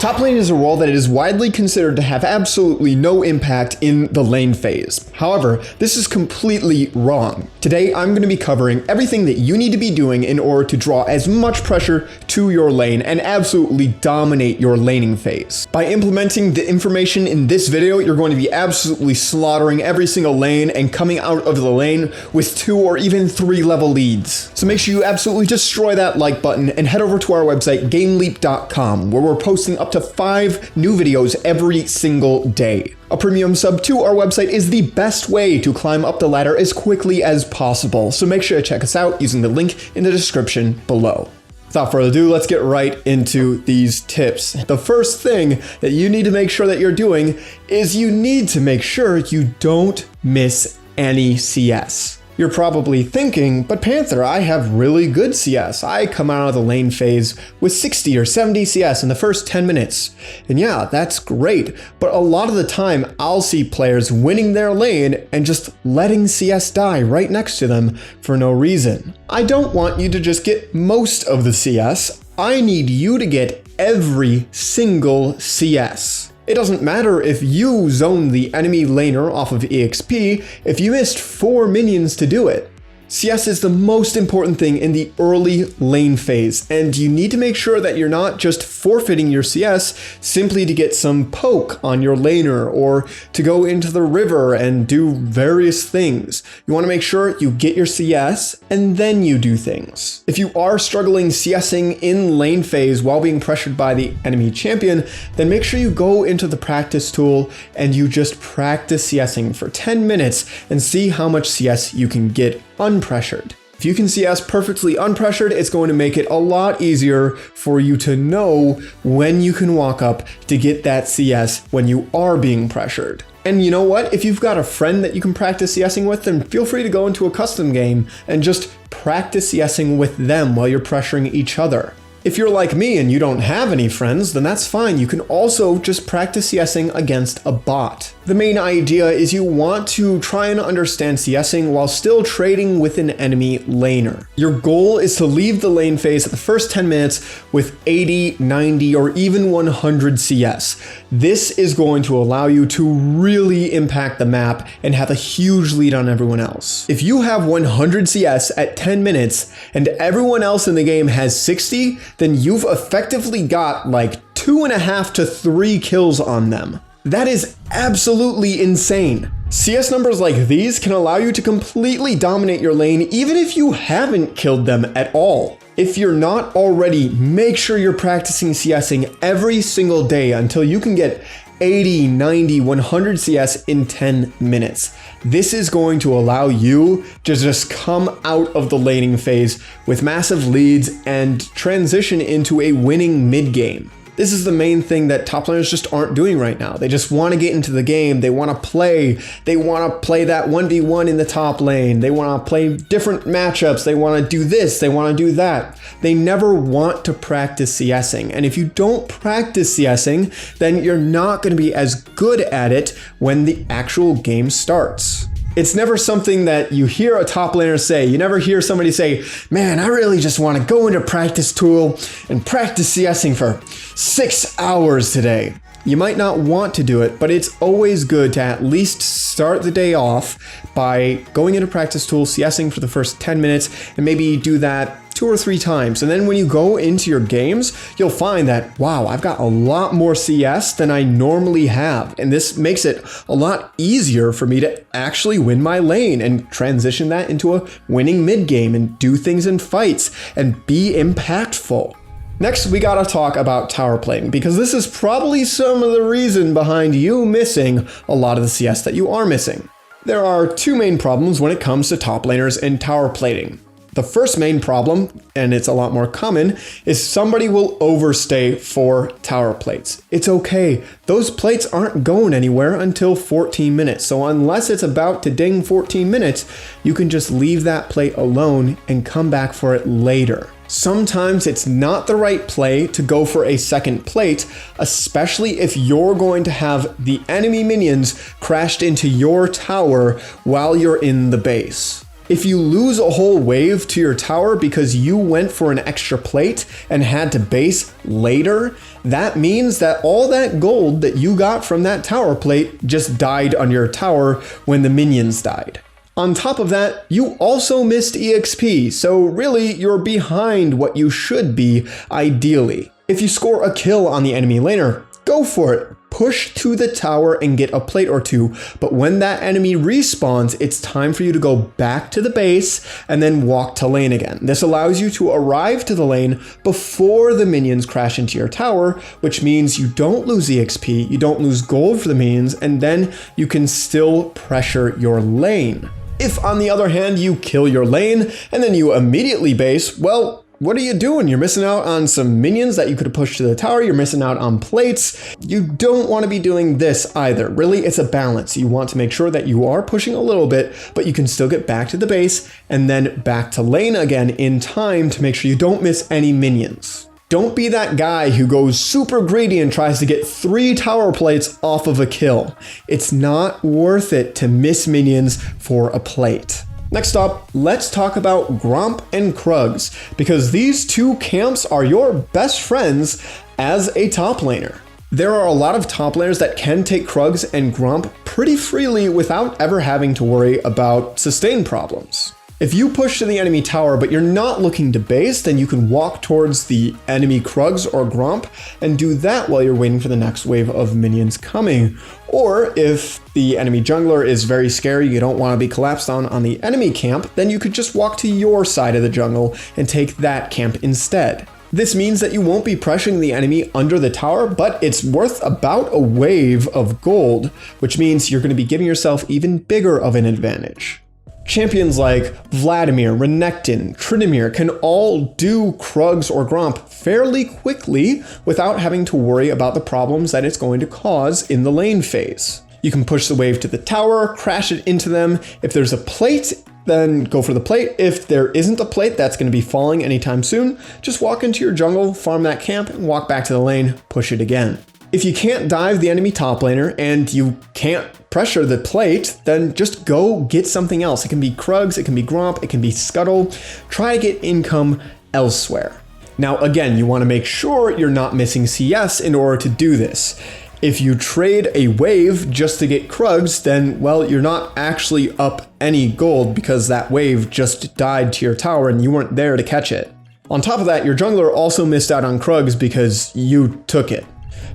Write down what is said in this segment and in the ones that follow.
Top lane is a role that is widely considered to have absolutely no impact in the lane phase. However, this is completely wrong. Today, I'm going to be covering everything that you need to be doing in order to draw as much pressure to your lane and absolutely dominate your laning phase. By implementing the information in this video, you're going to be absolutely slaughtering every single lane and coming out of the lane with 2 or even 3 level leads. So make sure you absolutely destroy that like button and head over to our website, GameLeap.com, where we're posting up to 5 new videos every single day. A premium sub to our website is the best way to climb up the ladder as quickly as possible, so make sure to check us out using the link in the description below. Without further ado, let's get right into these tips. The first thing that you need to make sure that you're doing is you need to make sure you don't miss any CS. You're probably thinking, but Panther, I have really good CS. I come out of the lane phase with 60 or 70 CS in the first 10 minutes. And yeah, that's great, but a lot of the time I'll see players winning their lane and just letting CS die right next to them for no reason. I don't want you to just get most of the CS. I need you to get every single CS. It doesn't matter if you zone the enemy laner off of EXP if you missed 4 minions to do it. CS is the most important thing in the early lane phase, and you need to make sure that you're not just forfeiting your CS simply to get some poke on your laner or to go into the river and do various things. You want to make sure you get your CS and then you do things. If you are struggling CSing in lane phase while being pressured by the enemy champion, then make sure you go into the practice tool and you just practice CSing for 10 minutes and see how much CS you can get unpressured. If you can CS perfectly unpressured, it's going to make it a lot easier for you to know when you can walk up to get that CS when you are being pressured. And you know what? If you've got a friend that you can practice CSing with, then feel free to go into a custom game and just practice CSing with them while you're pressuring each other. If you're like me and you don't have any friends, then that's fine. You can also just practice CSing against a bot. The main idea is you want to try and understand CSing while still trading with an enemy laner. Your goal is to leave the lane phase at the first 10 minutes with 80, 90, or even 100 CS. This is going to allow you to really impact the map and have a huge lead on everyone else. If you have 100 CS at 10 minutes and everyone else in the game has 60, then you've effectively got like 2.5 to 3 kills on them. That is absolutely insane. CS numbers like these can allow you to completely dominate your lane even if you haven't killed them at all. If you're not already, make sure you're practicing CSing every single day until you can get 80, 90, 100 CS in 10 minutes. This is going to allow you to just come out of the laning phase with massive leads and transition into a winning mid game. This is the main thing that top laners just aren't doing right now. They just want to get into the game. They want to play. They want to play that 1v1 in the top lane. They want to play different matchups. They want to do this. They want to do that. They never want to practice CSing. And if you don't practice CSing, then you're not going to be as good at it when the actual game starts. It's never something that you hear a top laner say. You never hear somebody say, man, I really just want to go into practice tool and practice CSing for 6 hours today. You might not want to do it, but it's always good to at least start the day off by going into practice tool, CSing for the first 10 minutes, and maybe do that 2 or 3 times. And then when you go into your games, you'll find that, wow, I've got a lot more CS than I normally have. And this makes it a lot easier for me to actually win my lane and transition that into a winning mid game and do things in fights and be impactful. Next, we gotta talk about tower plating, because this is probably some of the reason behind you missing a lot of the CS that you are missing. There are 2 main problems when it comes to top laners and tower plating. The first main problem, and it's a lot more common, is somebody will overstay for tower plates. It's okay. Those plates aren't going anywhere until 14 minutes. So unless it's about to ding 14 minutes, you can just leave that plate alone and come back for it later. Sometimes it's not the right play to go for a second plate, especially if you're going to have the enemy minions crashed into your tower while you're in the base. If you lose a whole wave to your tower because you went for an extra plate and had to base later, that means that all that gold that you got from that tower plate just died on your tower when the minions died. On top of that, you also missed EXP, so really you're behind what you should be ideally. If you score a kill on the enemy laner, go for it. Push to the tower and get a plate or two, but when that enemy respawns, it's time for you to go back to the base and then walk to lane again. This allows you to arrive to the lane before the minions crash into your tower, which means you don't lose EXP, you don't lose gold for the minions, and then you can still pressure your lane. If, on the other hand, you kill your lane and then you immediately base, well, what are you doing? You're missing out on some minions that you could have pushed to the tower. You're missing out on plates. You don't want to be doing this either. Really, it's a balance. You want to make sure that you are pushing a little bit, but you can still get back to the base and then back to lane again in time to make sure you don't miss any minions. Don't be that guy who goes super greedy and tries to get 3 tower plates off of a kill. It's not worth it to miss minions for a plate. Next up, let's talk about GROMP and KRUGS, because these two camps are your best friends as a top laner. There are a lot of top laners that can take KRUGS and GROMP pretty freely without ever having to worry about sustain problems. If you push to the enemy tower but you're not looking to base, then you can walk towards the enemy KRUGS or GROMP and do that while you're waiting for the next wave of minions coming. Or if the enemy jungler is very scary, you don't want to be collapsed on the enemy camp, then you could just walk to your side of the jungle and take that camp instead. This means that you won't be pressuring the enemy under the tower, but it's worth about a wave of gold, which means you're going to be giving yourself even bigger of an advantage. Champions like Vladimir, Renekton, Tryndamere can all do KRUGS or GROMP fairly quickly without having to worry about the problems that it's going to cause in the lane phase. You can push the wave to the tower, crash it into them. If there's a plate, then go for the plate. If there isn't a plate that's going to be falling anytime soon, just walk into your jungle, farm that camp, and walk back to the lane, push it again. If you can't dive the enemy top laner and you can't pressure the plate, then just go get something else. It can be KRUGS, it can be GROMP, it can be Scuttle. Try to get income elsewhere. Now again, you want to make sure you're not missing CS in order to do this. If you trade a wave just to get KRUGS, then, well, you're not actually up any gold because that wave just died to your tower and you weren't there to catch it. On top of that, your jungler also missed out on KRUGS because you took it.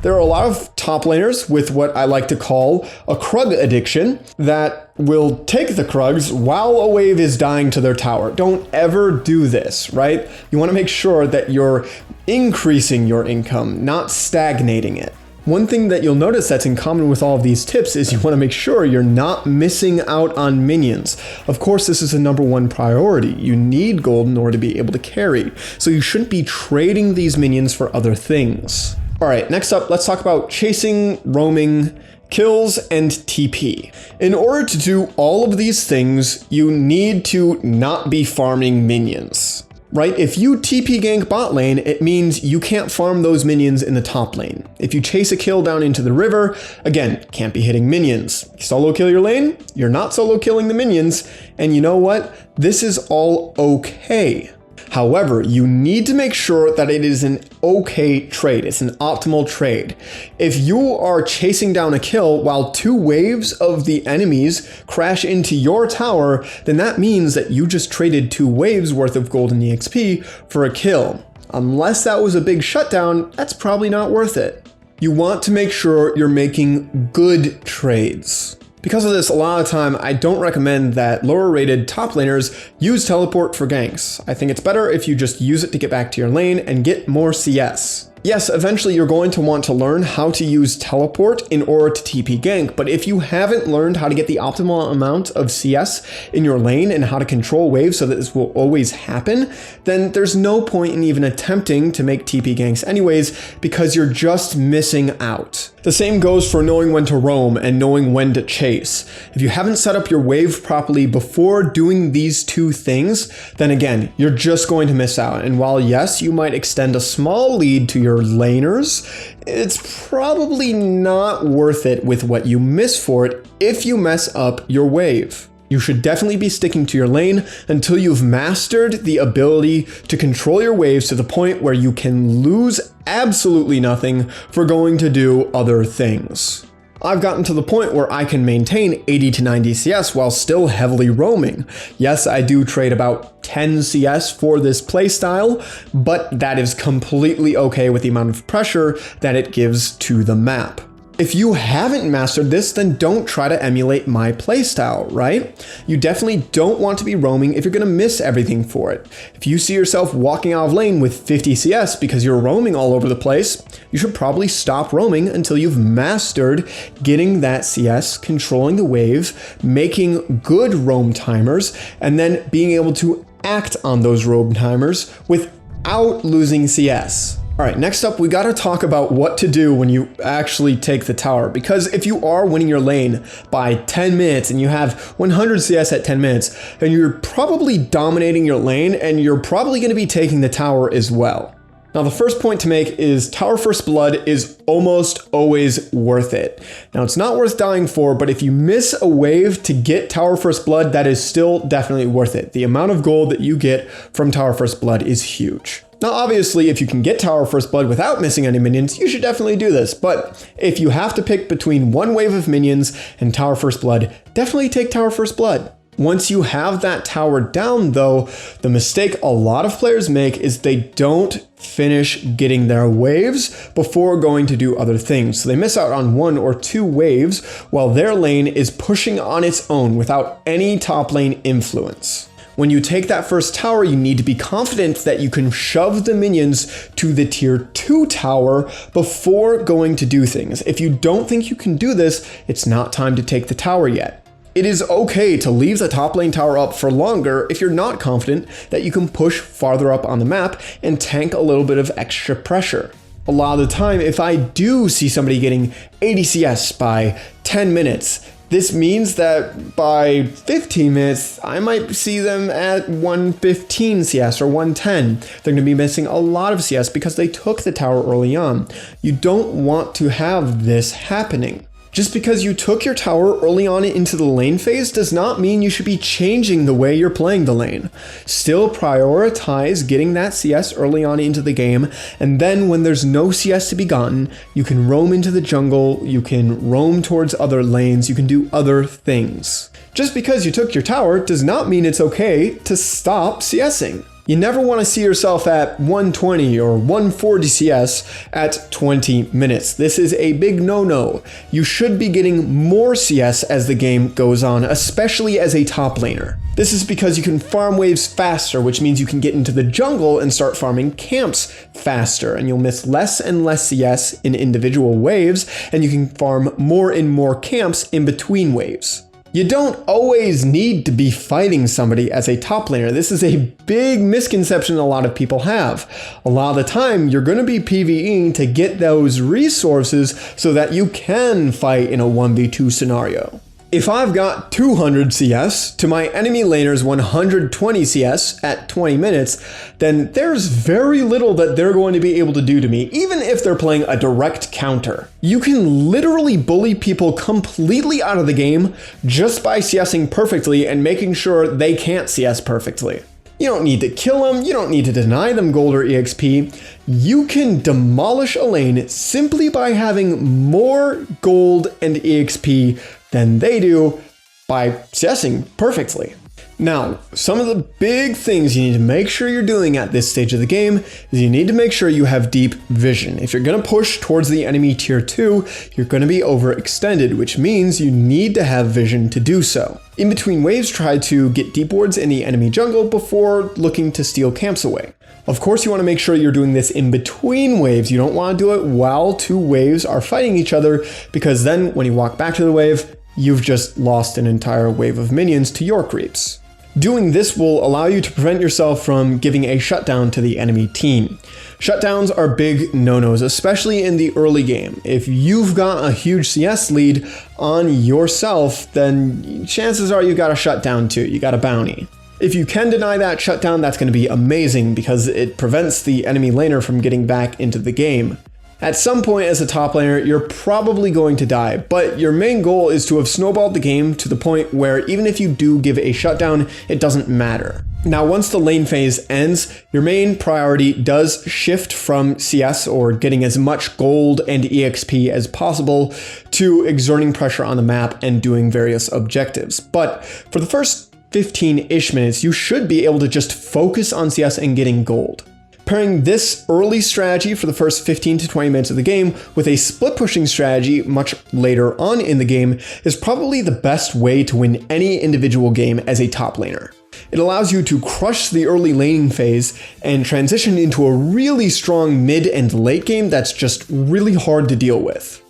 There are a lot of top laners with what I like to call a KRUG addiction that will take the KRUGS while a wave is dying to their tower. Don't ever do this, right? You want to make sure that you're increasing your income, not stagnating it. One thing that you'll notice that's in common with all of these tips is you want to make sure you're not missing out on minions. Of course, this is the #1 priority. You need gold in order to be able to carry, so you shouldn't be trading these minions for other things. All right, next up, let's talk about chasing, roaming, kills, and TP. In order to do all of these things, you need to not be farming minions, right? If you TP gank bot lane, it means you can't farm those minions in the top lane. If you chase a kill down into the river, again, can't be hitting minions. Solo kill your lane, you're not solo killing the minions, and you know what? This is all okay. However, you need to make sure that it is an okay trade. It's an optimal trade. If you are chasing down a kill while 2 waves of the enemies crash into your tower, then that means that you just traded 2 waves worth of gold and EXP for a kill. Unless that was a big shutdown, that's probably not worth it. You want to make sure you're making good trades. Because of this, a lot of the time, I don't recommend that lower rated top laners use teleport for ganks. I think it's better if you just use it to get back to your lane and get more CS. Yes, eventually you're going to want to learn how to use teleport in order to TP gank, but if you haven't learned how to get the optimal amount of CS in your lane and how to control waves so that this will always happen, then there's no point in even attempting to make TP ganks anyways, because you're just missing out. The same goes for knowing when to roam and knowing when to chase. If you haven't set up your wave properly before doing these 2 things, then again, you're just going to miss out. And while yes, you might extend a small lead to your laners, it's probably not worth it with what you miss for it if you mess up your wave. You should definitely be sticking to your lane until you've mastered the ability to control your waves to the point where you can lose absolutely nothing for going to do other things. I've gotten to the point where I can maintain 80 to 90 CS while still heavily roaming. Yes, I do trade about 10 CS for this playstyle, but that is completely okay with the amount of pressure that it gives to the map. If you haven't mastered this, then don't try to emulate my playstyle, right? You definitely don't want to be roaming if you're gonna miss everything for it. If you see yourself walking out of lane with 50 CS because you're roaming all over the place, you should probably stop roaming until you've mastered getting that CS, controlling the wave, making good roam timers, and then being able to act on those roam timers without losing CS. All right, next up, we gotta talk about what to do when you actually take the tower, because if you are winning your lane by 10 minutes and you have 100 CS at 10 minutes, then you're probably dominating your lane and you're probably gonna be taking the tower as well. Now, the first point to make is Tower First Blood is almost always worth it. Now, it's not worth dying for, but if you miss a wave to get Tower First Blood, that is still definitely worth it. The amount of gold that you get from Tower First Blood is huge. Now, obviously, if you can get Tower First Blood without missing any minions, you should definitely do this. But if you have to pick between one wave of minions and Tower First Blood, definitely take Tower First Blood. Once you have that tower down, though, the mistake a lot of players make is they don't finish getting their waves before going to do other things. So they miss out on 1 or 2 waves while their lane is pushing on its own without any top lane influence. When you take that first tower, you need to be confident that you can shove the minions to the tier 2 tower before going to do things. If you don't think you can do this, it's not time to take the tower yet. It is okay to leave the top lane tower up for longer if you're not confident that you can push farther up on the map and tank a little bit of extra pressure. A lot of the time, if I do see somebody getting 80 CS by 10 minutes, this means that by 15 minutes, I might see them at 115 CS or 110. They're going to be missing a lot of CS because they took the tower early on. You don't want to have this happening. Just because you took your tower early on into the lane phase does not mean you should be changing the way you're playing the lane. Still prioritize getting that CS early on into the game, and then when there's no CS to be gotten, you can roam into the jungle, you can roam towards other lanes, you can do other things. Just because you took your tower does not mean it's okay to stop CSing. You never want to see yourself at 120 or 140 CS at 20 minutes. This is a big no-no. You should be getting more CS as the game goes on, especially as a top laner. This is because you can farm waves faster, which means you can get into the jungle and start farming camps faster, and you'll miss less and less CS in individual waves, and you can farm more and more camps in between waves. You don't always need to be fighting somebody as a top laner. This is a big misconception a lot of people have. A lot of the time, you're going to be PvEing to get those resources so that you can fight in a 1v2 scenario. If I've got 200 CS to my enemy laner's 120 CS at 20 minutes, then there's very little that they're going to be able to do to me, even if they're playing a direct counter. You can literally bully people completely out of the game just by CSing perfectly and making sure they can't CS perfectly. You don't need to kill them, you don't need to deny them gold or EXP. You can demolish a lane simply by having more gold and EXP than they do by CSing perfectly. Now, some of the big things you need to make sure you're doing at this stage of the game is you need to make sure you have deep vision. If you're going to push towards the enemy tier 2, you're going to be overextended, which means you need to have vision to do so. In between waves, try to get deep wards in the enemy jungle before looking to steal camps away. Of course, you want to make sure you're doing this in between waves. You don't want to do it while 2 waves are fighting each other, because then when you walk back to the wave, you've just lost an entire wave of minions to your creeps. Doing this will allow you to prevent yourself from giving a shutdown to the enemy team. Shutdowns are big no-nos, especially in the early game. If you've got a huge CS lead on yourself, then chances are you got a shutdown too, you got a bounty. If you can deny that shutdown, that's going to be amazing because it prevents the enemy laner from getting back into the game. At some point as a top laner, you're probably going to die, but your main goal is to have snowballed the game to the point where even if you do give a shutdown, it doesn't matter. Now, once the lane phase ends, your main priority does shift from CS, or getting as much gold and EXP as possible, to exerting pressure on the map and doing various objectives. But for the first 15-ish minutes, you should be able to just focus on CS and getting gold. Pairing this early strategy for the first 15 to 20 minutes of the game with a split pushing strategy much later on in the game is probably the best way to win any individual game as a top laner. It allows you to crush the early laning phase and transition into a really strong mid and late game that's just really hard to deal with.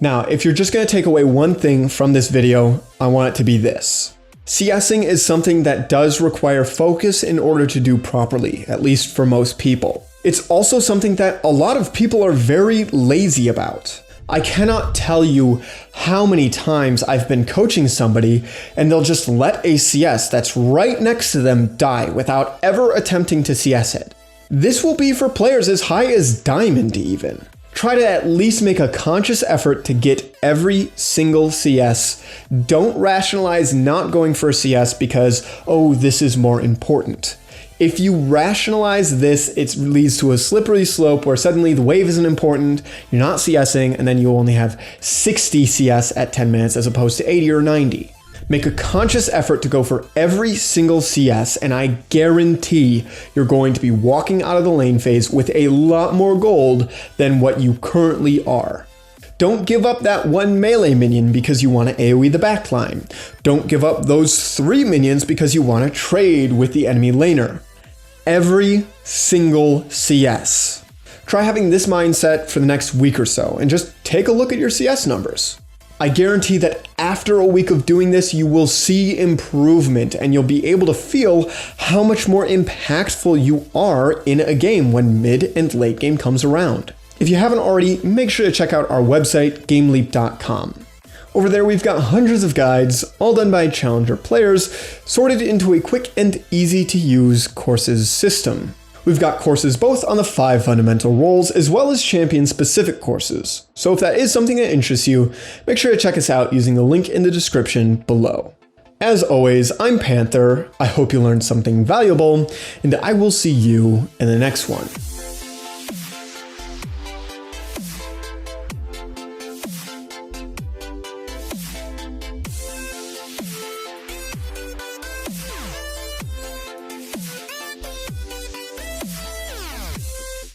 Now, if you're just going to take away one thing from this video, I want it to be this. CSing is something that does require focus in order to do properly, at least for most people. It's also something that a lot of people are very lazy about. I cannot tell you how many times I've been coaching somebody and they'll just let a CS that's right next to them die without ever attempting to CS it. This will be for players as high as Diamond even. Try to at least make a conscious effort to get every single CS. Don't rationalize not going for a CS because, oh, this is more important. If you rationalize this, it leads to a slippery slope where suddenly the wave isn't important, you're not CSing, and then you only have 60 CS at 10 minutes as opposed to 80 or 90. Make a conscious effort to go for every single CS, and I guarantee you're going to be walking out of the lane phase with a lot more gold than what you currently are. Don't give up that one melee minion because you want to AoE the backline. Don't give up those 3 minions because you want to trade with the enemy laner. Every single CS. Try having this mindset for the next week or so, and just take a look at your CS numbers. I guarantee that after a week of doing this, you will see improvement and you'll be able to feel how much more impactful you are in a game when mid and late game comes around. If you haven't already, make sure to check out our website, gameleap.com. Over there, we've got hundreds of guides, all done by challenger players, sorted into a quick and easy to use courses system. We've got courses both on the 5 fundamental roles as well as champion-specific courses. So if that is something that interests you, make sure to check us out using the link in the description below. As always, I'm Panther, I hope you learned something valuable, and I will see you in the next one.